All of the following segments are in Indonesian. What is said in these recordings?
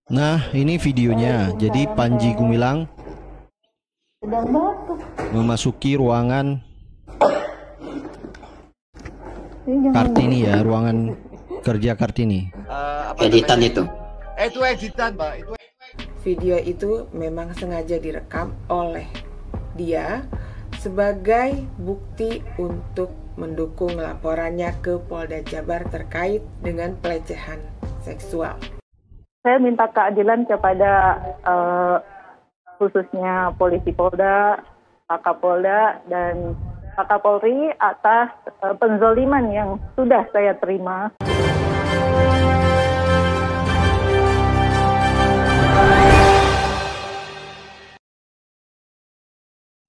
Nah, ini videonya. Jadi Panji Gumilang sedang batuk. memasuki ruangan Kartini ya, ruangan kerja Kartini. Editan itu. Itu editan, Mbak. Video itu memang sengaja direkam oleh dia sebagai bukti untuk mendukung laporannya ke Polda Jabar terkait dengan pelecehan seksual. Saya minta keadilan kepada khususnya polisi Polda, Pak Kapolda, dan Pak Kapolri atas penzoliman yang sudah saya terima.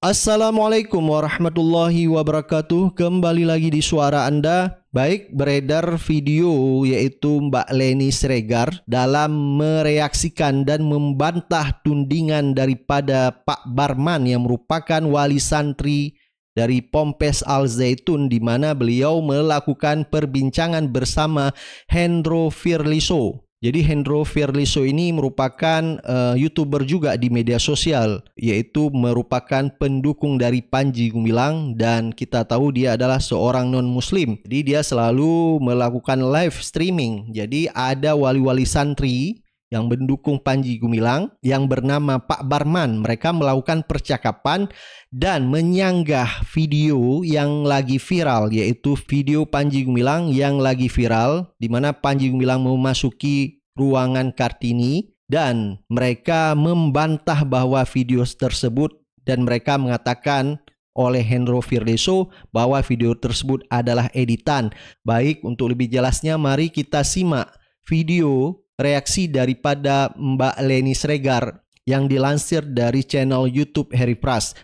Assalamualaikum warahmatullahi wabarakatuh. Kembali lagi di suara Anda. Baik, beredar video yaitu Mbak Leni Sregar dalam mereaksikan dan membantah tudingan daripada Pak Barman yang merupakan wali santri dari Ponpes Al Zaitun, di mana beliau melakukan perbincangan bersama Hendro Firliso. Jadi Hendro Firliso ini merupakan YouTuber juga di media sosial, yaitu merupakan pendukung dari Panji Gumilang, dan kita tahu dia adalah seorang non-muslim. Jadi dia selalu melakukan live streaming. Jadi ada wali-wali santri yang mendukung Panji Gumilang yang bernama Pak Barman. Mereka melakukan percakapan dan menyanggah video yang lagi viral, yaitu video Panji Gumilang yang lagi viral, di mana Panji Gumilang memasuki ruangan Kartini dan mereka membantah bahwa video tersebut, dan mereka mengatakan oleh Hendro Firliso bahwa video tersebut adalah editan. Baik, untuk lebih jelasnya mari kita simak video reaksi daripada Mbak Leni Sregar yang dilansir dari channel YouTube Harry Pras.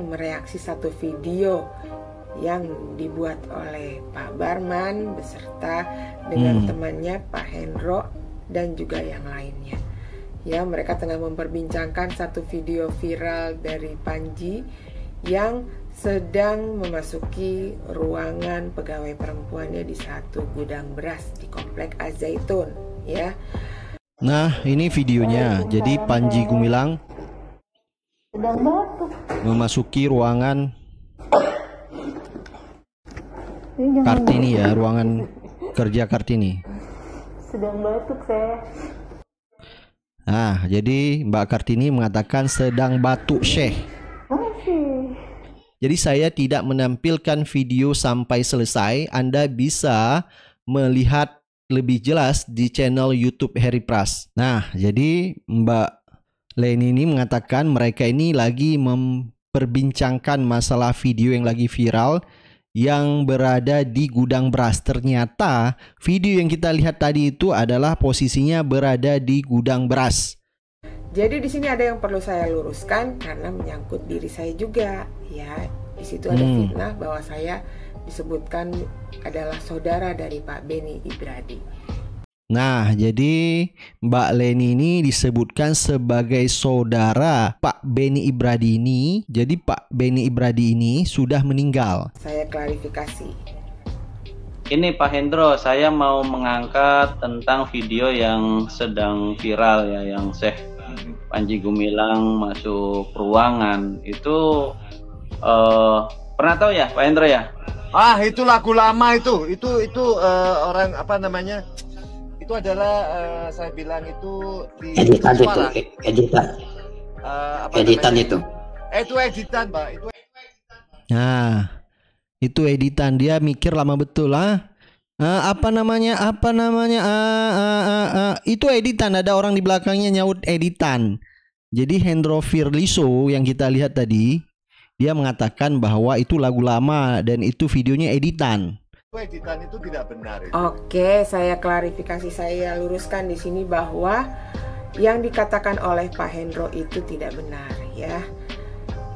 Mereaksi satu video yang dibuat oleh Pak Barman beserta dengan temannya Pak Hendro dan juga yang lainnya. Ya, mereka tengah memperbincangkan satu video viral dari Panji yang sedang memasuki ruangan pegawai perempuannya di satu gudang beras di Komplek Al Zaitun, ya. Nah, ini videonya. Jadi Panji Gumilang Sedang batuk. memasuki ruangan Kartini ya, ruangan kerja Kartini. Sedang batuk saya. Nah, jadi Mbak Kartini mengatakan sedang batuk Syekh. Masih. Jadi saya tidak menampilkan video sampai selesai. Anda bisa melihat lebih jelas di channel YouTube Harry Pras. Nah, jadi Mbak Leni ini mengatakan mereka ini lagi memperbincangkan masalah video yang lagi viral yang berada di gudang beras. Ternyata video yang kita lihat tadi itu adalah posisinya berada di gudang beras. Jadi di sini ada yang perlu saya luruskan karena menyangkut diri saya juga, ya. Di situ ada fitnah bahwa saya disebutkan adalah saudara dari Pak Beni Ibradi. Nah, jadi Mbak Leni ini disebutkan sebagai saudara Pak Beni Ibradi ini. Jadi Pak Beni Ibradi ini sudah meninggal. Saya klarifikasi. Ini Pak Hendro, saya mau mengangkat tentang video yang sedang viral ya, yang Syekh Panji Gumilang masuk ruangan. Itu pernah tahu ya Pak Hendro ya? Ah, itu lagu lama itu. Orang apa namanya? Itu adalah saya bilang itu di Editan itu, suara. editan. Editan namanya? itu. Itu editan, Mbak. Itu Nah, itu editan. Dia mikir lama betul lah. Itu editan. Ada orang di belakangnya nyaut editan. Jadi Hendro Firliso yang kita lihat tadi, dia mengatakan bahwa itu lagu lama dan itu videonya editan. editan itu tidak benar. Oke, saya klarifikasi, saya luruskan di sini bahwa yang dikatakan oleh Pak Hendro itu tidak benar, ya.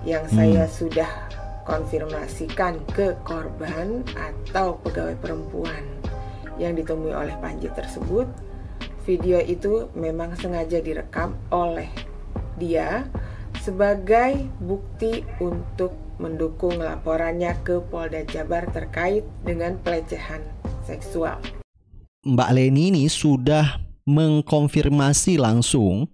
Yang saya sudah konfirmasikan ke korban atau pegawai perempuan yang ditemui oleh Panji tersebut, video itu memang sengaja direkam oleh dia sebagai bukti untuk mendukung laporannya ke Polda Jabar terkait dengan pelecehan seksual. Mbak Leni ini sudah mengkonfirmasi langsung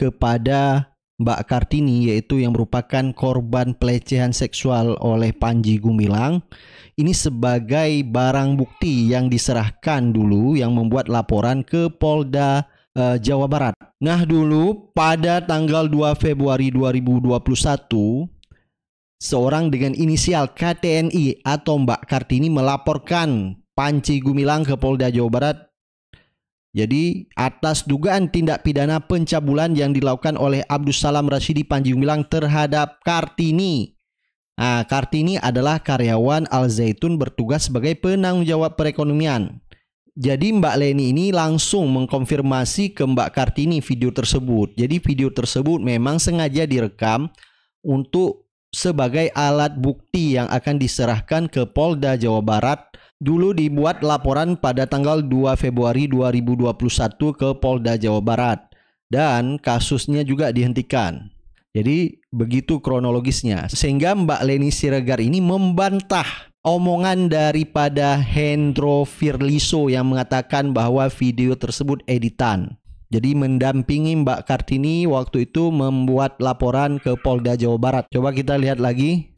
kepada Mbak Kartini, yaitu yang merupakan korban pelecehan seksual oleh Panji Gumilang, ini sebagai barang bukti yang diserahkan dulu yang membuat laporan ke Polda Jawa Barat. Nah, dulu pada tanggal 2 Februari 2021, seorang dengan inisial KTNI atau Mbak Kartini melaporkan Panji Gumilang ke Polda Jawa Barat. Jadi atas dugaan tindak pidana pencabulan yang dilakukan oleh Abdus Salam Rasyidi Panji Gumilang terhadap Kartini. Nah, Kartini adalah karyawan Al Zaitun bertugas sebagai penanggung jawab perekonomian. Jadi Mbak Leni ini langsung mengkonfirmasi ke Mbak Kartini video tersebut. Jadi video tersebut memang sengaja direkam untuk sebagai alat bukti yang akan diserahkan ke Polda Jawa Barat. Dulu dibuat laporan pada tanggal 2 Februari 2021 ke Polda Jawa Barat. Dan kasusnya juga dihentikan. Jadi begitu kronologisnya. Sehingga Mbak Leni Siregar ini membantah omongan daripada Hendro Firliso yang mengatakan bahwa video tersebut editan. Jadi mendampingi Mbak Kartini waktu itu membuat laporan ke Polda Jawa Barat. Coba kita lihat lagi.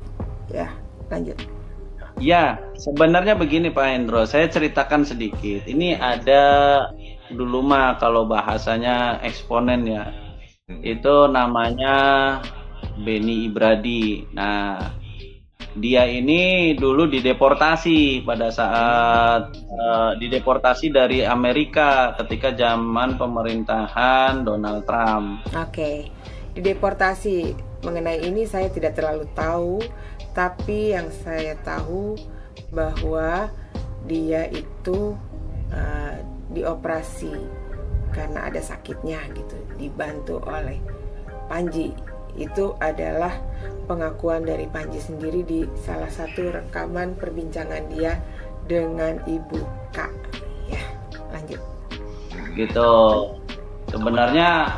Ya, lanjut. Ya, sebenarnya begini Pak Hendro, saya ceritakan sedikit. Ini ada dulu mah kalau bahasanya eksponen ya. Itu namanya Beni Ibradi. Nah, dia ini dulu dideportasi pada saat dideportasi dari Amerika ketika zaman pemerintahan Donald Trump. Oke, dideportasi. Mengenai ini saya tidak terlalu tahu, tapi yang saya tahu bahwa dia itu dioperasi karena ada sakitnya gitu, dibantu oleh Panji. Itu adalah pengakuan dari Panji sendiri di salah satu rekaman perbincangan dia dengan Ibu K. Ya, lanjut. Gitu. Sebenarnya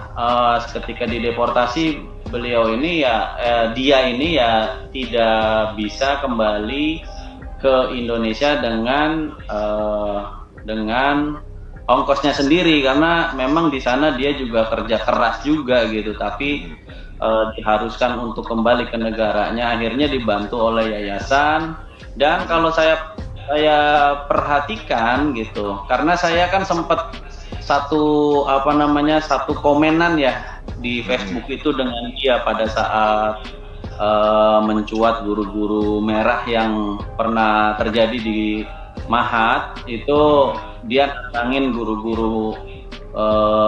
ketika dideportasi beliau ini ya dia ini ya tidak bisa kembali ke Indonesia dengan ongkosnya sendiri, karena memang di sana dia juga kerja keras juga gitu, tapi diharuskan untuk kembali ke negaranya. Akhirnya dibantu oleh yayasan. Dan kalau saya perhatikan gitu, karena saya kan sempat satu komenan ya di Facebook itu dengan dia pada saat mencuat guru-guru merah yang pernah terjadi di Mahat. Itu dia nantangin guru-guru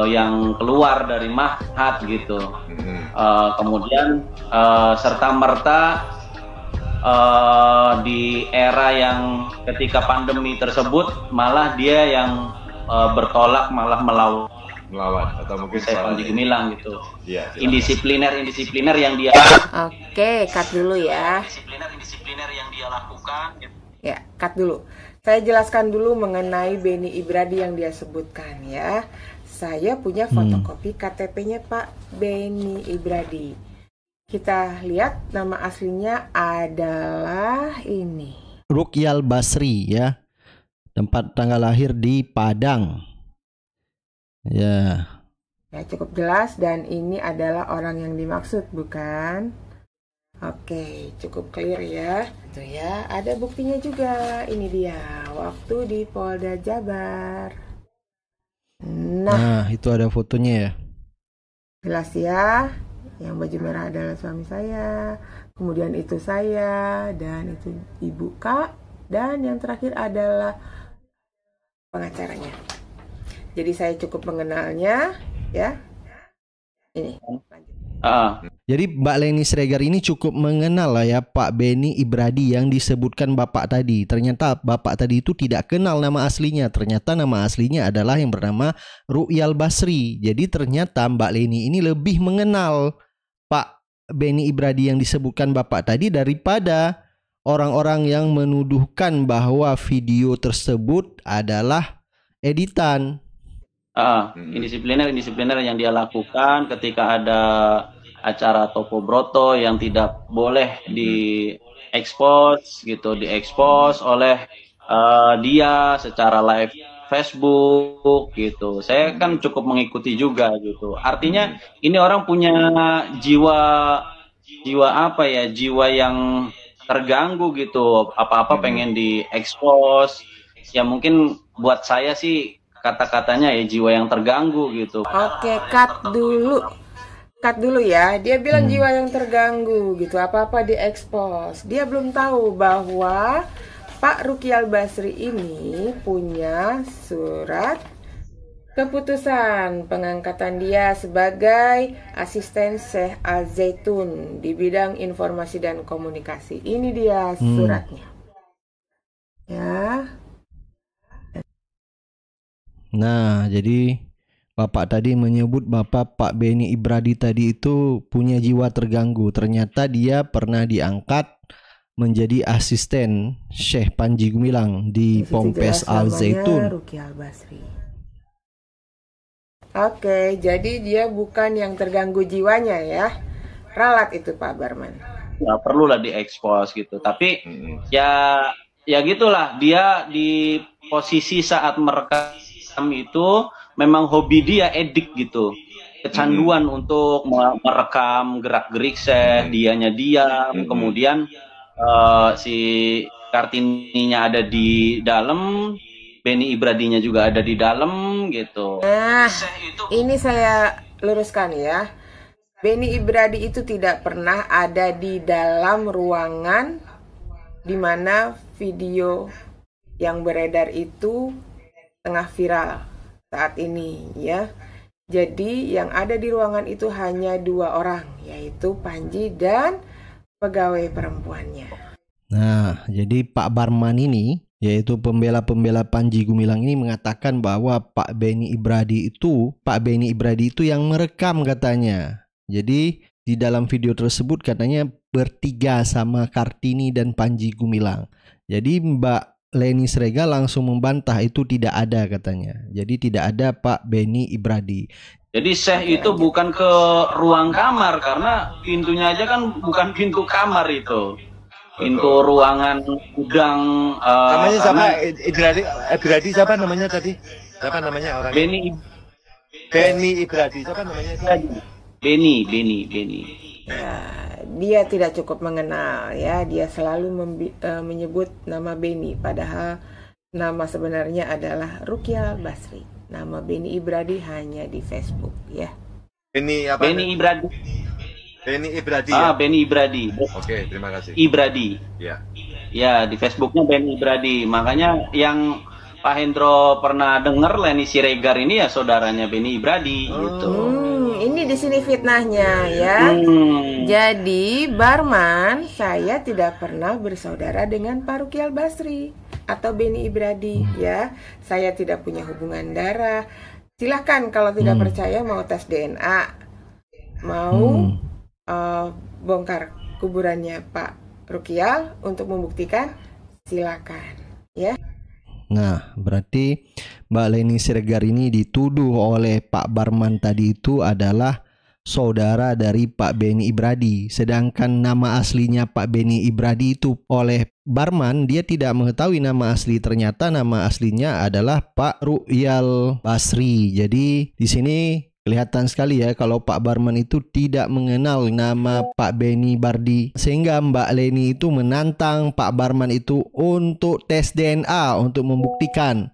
yang keluar dari Mahat gitu. Kemudian serta merta di era yang ketika pandemi tersebut malah dia yang bertolak, malah melawan atau mungkin saya Panji Gumilang gitu. Ya, indisipliner yang dia. Oke, cut dulu ya. Indisipliner yang dia lakukan. Ya, cut dulu. Saya jelaskan dulu mengenai Beni Ibradi yang dia sebutkan ya. Saya punya fotokopi KTP-nya Pak Beni Ibradi. Kita lihat nama aslinya adalah ini. Rukyal Basri ya. Tempat tanggal lahir di Padang. Ya. Ya, cukup jelas, dan ini adalah orang yang dimaksud, bukan? Oke, cukup clear ya. Itu ya, ada buktinya juga. Ini dia, waktu di Polda Jabar. Nah, itu ada fotonya ya. Jelas ya. Yang baju merah adalah suami saya. Kemudian itu saya, dan itu Ibu Kak. Dan yang terakhir adalah pengacaranya. Jadi saya cukup mengenalnya ya. Ini. Jadi Mbak Leni Siregar ini cukup mengenal lah ya Pak Beni Ibradi yang disebutkan Bapak tadi. Ternyata Bapak tadi itu tidak kenal nama aslinya. Ternyata nama aslinya adalah yang bernama Rukyal Basri. Jadi ternyata Mbak Leni ini lebih mengenal Pak Beni Ibradi yang disebutkan Bapak tadi daripada orang-orang yang menuduhkan bahwa video tersebut adalah editan. Indisipliner yang dia lakukan ketika ada acara Topo Broto yang tidak boleh diekspos gitu, diekspos oleh dia secara live Facebook gitu. Saya kan cukup mengikuti juga gitu. Artinya ini orang punya jiwa apa ya? Jiwa yang terganggu gitu. Apa-apa pengen diekspos. Ya mungkin buat saya sih kata-katanya ya jiwa yang terganggu gitu. Oke, cut dulu ya. Dia bilang jiwa yang terganggu gitu, apa-apa diekspos. Dia belum tahu bahwa Pak Ruky Al-Basri ini punya surat keputusan pengangkatan dia sebagai asisten Syekh Al-Zaitun di bidang informasi dan komunikasi. Ini dia suratnya. Ya. Nah, jadi Bapak tadi menyebut Pak Beni Ibradi tadi itu punya jiwa terganggu. Ternyata dia pernah diangkat menjadi asisten Syekh Panji Gumilang di Ponpes Al Zaitun. Ruky Al-Basri. Oke, jadi dia bukan yang terganggu jiwanya ya. Ralat itu Pak Barman. Nggak perlu lah diekspos gitu. Tapi ya gitulah, dia di posisi saat merekam itu memang hobi dia, edik gitu. Kecanduan untuk merekam gerak-gerik dianya diam, kemudian si Kartininya ada di dalam, Beni Ibradinya juga ada di dalam gitu. Nah, ini saya luruskan ya. Beni Ibradi itu tidak pernah ada di dalam ruangan di mana video yang beredar itu tengah viral saat ini ya. Jadi yang ada di ruangan itu hanya 2 orang, yaitu Panji dan pegawai perempuannya. Nah, jadi Pak Barman ini, yaitu pembela Panji Gumilang ini mengatakan bahwa Pak Beni Ibradi itu yang merekam katanya. Jadi di dalam video tersebut katanya bertiga sama Kartini dan Panji Gumilang. Jadi Mbak Leni Sregar langsung membantah itu tidak ada katanya. Jadi tidak ada Pak Beni Ibradi. Jadi Syekh itu bukan ke ruang kamar, karena pintunya aja kan bukan pintu kamar itu. Pintu ruangan gudang. Namanya siapa? Ibradi siapa namanya tadi? Siapa namanya orang? Beni Ibradi. Siapa namanya? Beni. Ya, dia tidak cukup mengenal ya. Dia selalu menyebut nama Beni, padahal nama sebenarnya adalah Ruky Al-Basri. Nama Beni Ibradi hanya di Facebook ya. Beni Ibradi. Beni Ibradi ya? Beni Ibradi. Oke, terima kasih. Ibradi. Ya. Ya, di Facebooknya Beni Ibradi. Makanya yang Pak Hendro pernah dengar Leni Siregar ini ya saudaranya Beni Ibradi gitu. Ini di sini fitnahnya ya. Jadi Barman, saya tidak pernah bersaudara dengan Pak Ruky Al-Basri atau Beni Ibradi ya. Saya tidak punya hubungan darah. Silahkan kalau tidak percaya mau tes DNA, mau bongkar kuburannya Pak Ruky Al untuk membuktikan, silakan ya. Nah, berarti Mbak Leni Siregar ini dituduh oleh Pak Barman tadi itu adalah saudara dari Pak Beni Ibradi. Sedangkan nama aslinya Pak Beni Ibradi itu oleh Barman, dia tidak mengetahui nama asli. Ternyata nama aslinya adalah Pak Ruky Al-Basri. Jadi di sini kelihatan sekali ya kalau Pak Barman itu tidak mengenal nama Pak Beni Ibradi, sehingga Mbak Leni itu menantang Pak Barman itu untuk tes DNA untuk membuktikan.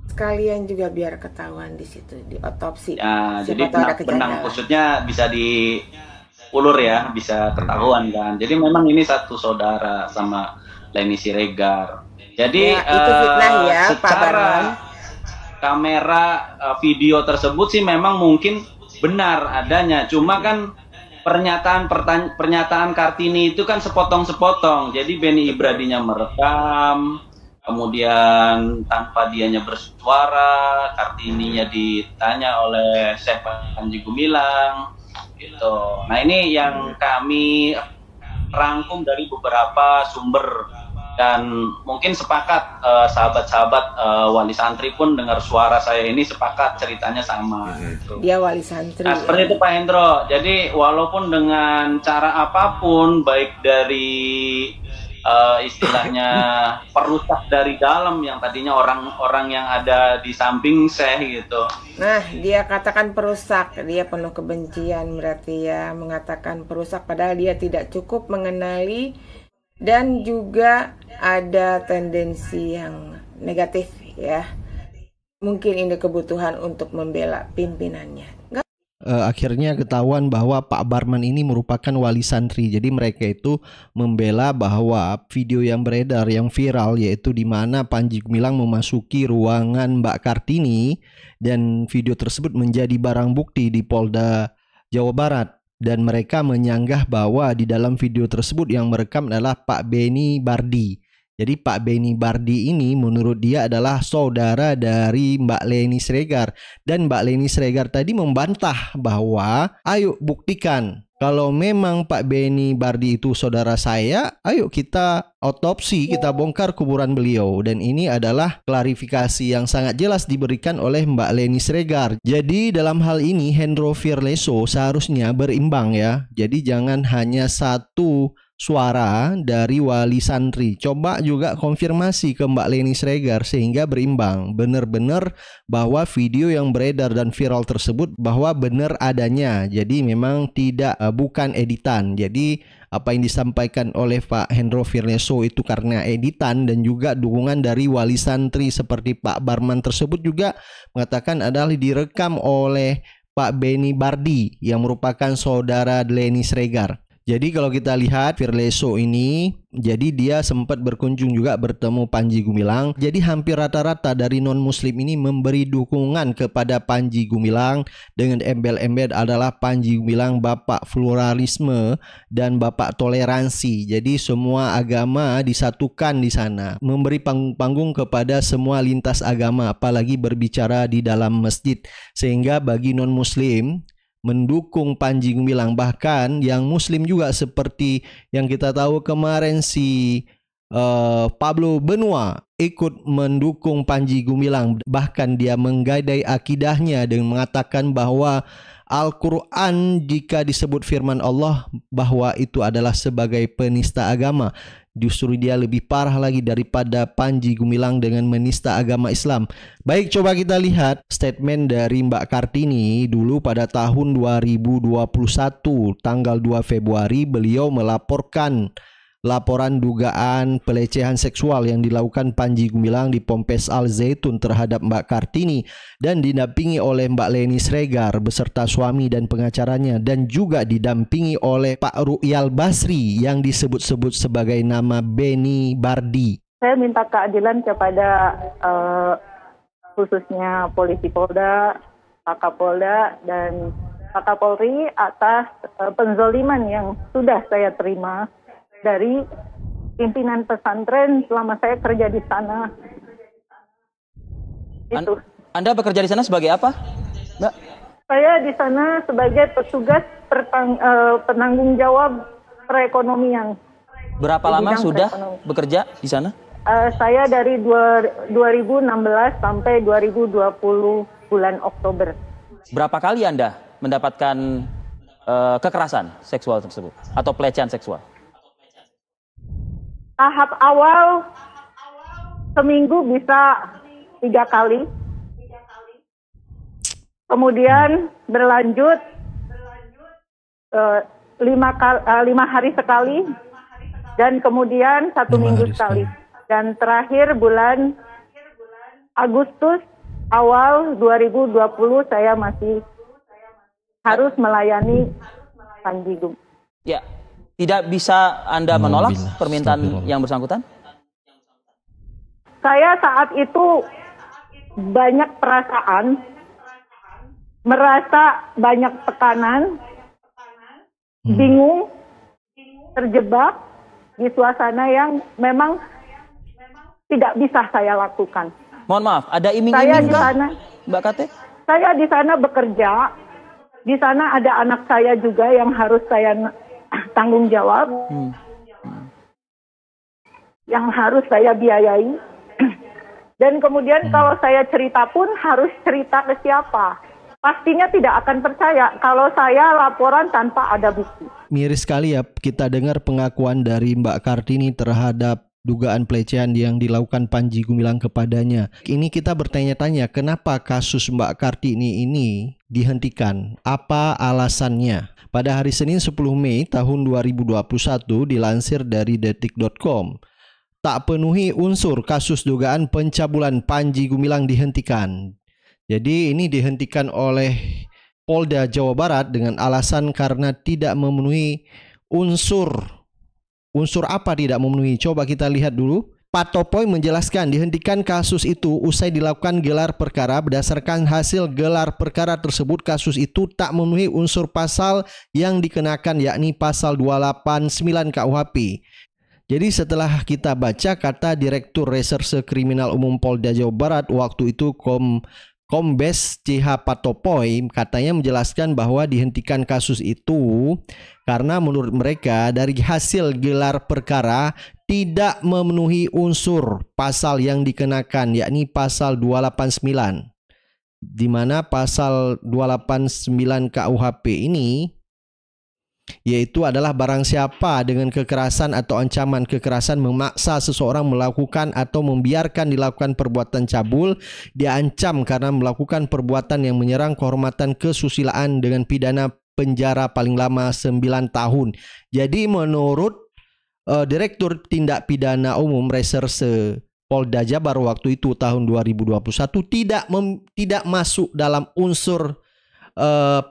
Sekalian juga biar ketahuan di situ, di otopsi. Ya, jadi benang kusutnya bisa diulur ya, bisa ketahuan kan. Jadi memang ini satu saudara sama Leni Siregar. Jadi ya, itu fitnah ya, secara Pak Barman. Kamera video tersebut sih memang mungkin benar adanya, cuma kan pernyataan Kartini itu kan sepotong-sepotong. Jadi Beni Ibradinya merekam, kemudian tanpa dianya bersuara, Kartininya ditanya oleh Syekh Panji Gumilang gitu. Nah, ini yang kami rangkum dari beberapa sumber. Dan mungkin sepakat sahabat-sahabat wali santri pun dengar suara saya ini sepakat ceritanya sama. Dia wali santri. Nah, seperti itu Pak Hendro. Jadi walaupun dengan cara apapun, baik dari istilahnya perusak dari dalam, yang tadinya orang-orang yang ada di samping Syekh gitu. Nah, dia katakan perusak, dia penuh kebencian berarti ya, mengatakan perusak padahal dia tidak cukup mengenali dan juga ada tendensi yang negatif ya. Mungkin ini kebutuhan untuk membela pimpinannya. Akhirnya ketahuan bahwa Pak Barman ini merupakan wali santri. Jadi mereka itu membela bahwa video yang beredar, yang viral, yaitu di mana Panji Gumilang memasuki ruangan Mbak Kartini dan video tersebut menjadi barang bukti di Polda Jawa Barat. Dan mereka menyanggah bahwa di dalam video tersebut yang merekam adalah Pak Beni Bardi. Jadi Pak Beni Bardi ini menurut dia adalah saudara dari Mbak Leni Sregar. Dan Mbak Leni Sregar tadi membantah bahwa ayo buktikan kalau memang Pak Beni Bardi itu saudara saya, ayo kita otopsi, kita bongkar kuburan beliau. Dan ini adalah klarifikasi yang sangat jelas diberikan oleh Mbak Leni Sregar. Jadi dalam hal ini Hendro Firleso seharusnya berimbang ya. Jadi jangan hanya satu suara dari wali santri. Coba juga konfirmasi ke Mbak Leni Sregar sehingga berimbang. Benar-benar bahwa video yang beredar dan viral tersebut bahwa benar adanya. Jadi memang tidak bukan editan. Jadi apa yang disampaikan oleh Pak Hendro Firleso itu karena editan dan juga dukungan dari wali santri seperti Pak Barman tersebut juga mengatakan adalah direkam oleh Pak Beni Bardi yang merupakan saudara Leni Sregar. Jadi kalau kita lihat Firleso ini, jadi dia sempat berkunjung juga bertemu Panji Gumilang. Jadi hampir rata-rata dari non-muslim ini memberi dukungan kepada Panji Gumilang dengan embel-embel adalah Panji Gumilang Bapak Pluralisme dan Bapak Toleransi. Jadi semua agama disatukan di sana, memberi panggung kepada semua lintas agama, apalagi berbicara di dalam masjid. Sehingga bagi non-muslim mendukung Panji Gumilang, bahkan yang muslim juga seperti yang kita tahu kemarin si Pablo Benua ikut mendukung Panji Gumilang, bahkan dia menggadai akidahnya dengan mengatakan bahwa Al-Quran jika disebut firman Allah bahwa itu adalah sebagai penista agama. Justru dia lebih parah lagi daripada Panji Gumilang dengan menista agama Islam. Baik, coba kita lihat statement dari Mbak Kartini. Dulu pada tahun 2021 tanggal 2 Februari beliau melaporkan laporan dugaan pelecehan seksual yang dilakukan Panji Gumilang di Ponpes Al Zaitun terhadap Mbak Kartini dan didampingi oleh Mbak Leni Sregar beserta suami dan pengacaranya, dan juga didampingi oleh Pak Ru'yal Basri yang disebut-sebut sebagai nama Beni Bardi. Saya minta keadilan kepada khususnya Polisi Polda, Pak Kapolda, dan Pak Kapolri atas penzoliman yang sudah saya terima dari pimpinan pesantren selama saya kerja di sana. Itu. Anda bekerja di sana sebagai apa, Mbak? Saya di sana sebagai petugas penanggung jawab perekonomian. Berapa lama sudah bekerja di sana? Saya dari 2016 sampai 2020 bulan Oktober. Berapa kali Anda mendapatkan kekerasan seksual tersebut atau pelecehan seksual? Tahap awal seminggu bisa 3 kali. Kemudian berlanjut 5 hari sekali. Dan kemudian 1 minggu sekali. Dan terakhir bulan Agustus awal 2020 saya masih harus melayani Panji Gumilang. Ya. Tidak bisa Anda menolak permintaan yang bersangkutan? Saya saat itu banyak perasaan, merasa banyak tekanan, bingung, terjebak di suasana yang memang tidak bisa saya lakukan. Mohon maaf, ada iming-iming kah, Mbak Kate? Saya di sana bekerja, di sana ada anak saya juga yang harus saya tanggung jawab, yang harus saya biayai. Dan kemudian kalau saya cerita pun harus cerita ke siapa? pastinya tidak akan percaya kalau saya laporan tanpa ada bukti. Miris sekali ya kita dengar pengakuan dari Mbak Kartini terhadap dugaan pelecehan yang dilakukan Panji Gumilang kepadanya. Ini kita bertanya-tanya kenapa kasus Mbak Kartini ini dihentikan? Apa alasannya? Pada hari Senin 10 Mei tahun 2021 dilansir dari detik.com, tak penuhi unsur kasus dugaan pencabulan Panji Gumilang dihentikan. Jadi ini dihentikan oleh Polda Jawa Barat dengan alasan karena tidak memenuhi unsur apa tidak memenuhi. Coba kita lihat dulu. Pak Topoy menjelaskan dihentikan kasus itu usai dilakukan gelar perkara. Berdasarkan hasil gelar perkara tersebut, kasus itu tak memenuhi unsur pasal yang dikenakan, yakni pasal 289 KUHP. Jadi setelah kita baca kata Direktur Reserse Kriminal Umum Polda Jawa Barat waktu itu Kombes CH Patopoy, katanya menjelaskan bahwa dihentikan kasus itu karena menurut mereka dari hasil gelar perkara tidak memenuhi unsur pasal yang dikenakan, yakni pasal 289, di mana pasal 289 KUHP ini yaitu adalah barang siapa dengan kekerasan atau ancaman kekerasan memaksa seseorang melakukan atau membiarkan dilakukan perbuatan cabul, diancam karena melakukan perbuatan yang menyerang kehormatan kesusilaan dengan pidana penjara paling lama 9 tahun. Jadi menurut Direktur Tindak Pidana Umum Reserse Polda Jabar waktu itu tahun 2021 tidak masuk dalam unsur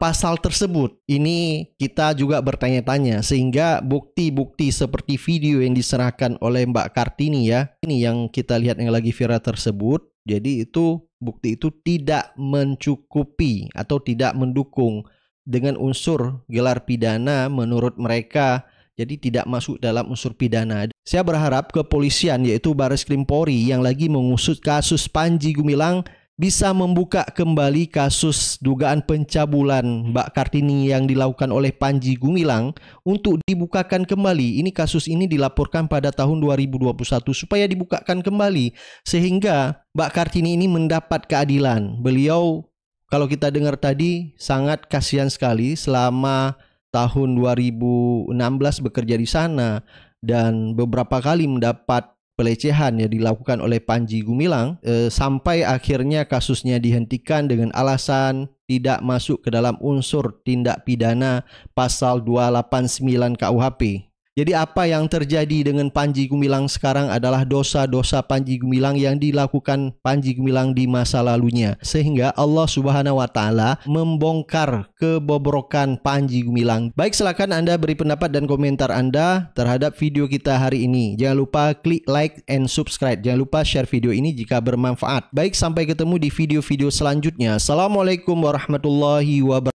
pasal tersebut. Ini kita juga bertanya-tanya sehingga bukti-bukti seperti video yang diserahkan oleh Mbak Kartini ya, ini yang kita lihat yang lagi viral tersebut. Jadi itu bukti itu tidak mencukupi atau tidak mendukung dengan unsur gelar pidana menurut mereka. Jadi tidak masuk dalam unsur pidana. Saya berharap kepolisian yaitu Baris Krim Polri yang lagi mengusut kasus Panji Gumilang bisa membuka kembali kasus dugaan pencabulan Mbak Kartini yang dilakukan oleh Panji Gumilang untuk dibukakan kembali. Ini kasus ini dilaporkan pada tahun 2021 supaya dibukakan kembali sehingga Mbak Kartini ini mendapat keadilan. Beliau kalau kita dengar tadi sangat kasihan sekali selama tahun 2016 bekerja di sana dan beberapa kali mendapat pelecehan yang dilakukan oleh Panji Gumilang sampai akhirnya kasusnya dihentikan dengan alasan tidak masuk ke dalam unsur tindak pidana pasal 289 KUHP. Jadi apa yang terjadi dengan Panji Gumilang sekarang adalah dosa-dosa Panji Gumilang yang dilakukan Panji Gumilang di masa lalunya. Sehingga Allah Subhanahu wa Ta'ala membongkar kebobrokan Panji Gumilang. Baik, silakan Anda beri pendapat dan komentar Anda terhadap video kita hari ini. Jangan lupa klik like and subscribe. Jangan lupa share video ini jika bermanfaat. Baik, sampai ketemu di video-video selanjutnya. Assalamualaikum warahmatullahi wabarakatuh.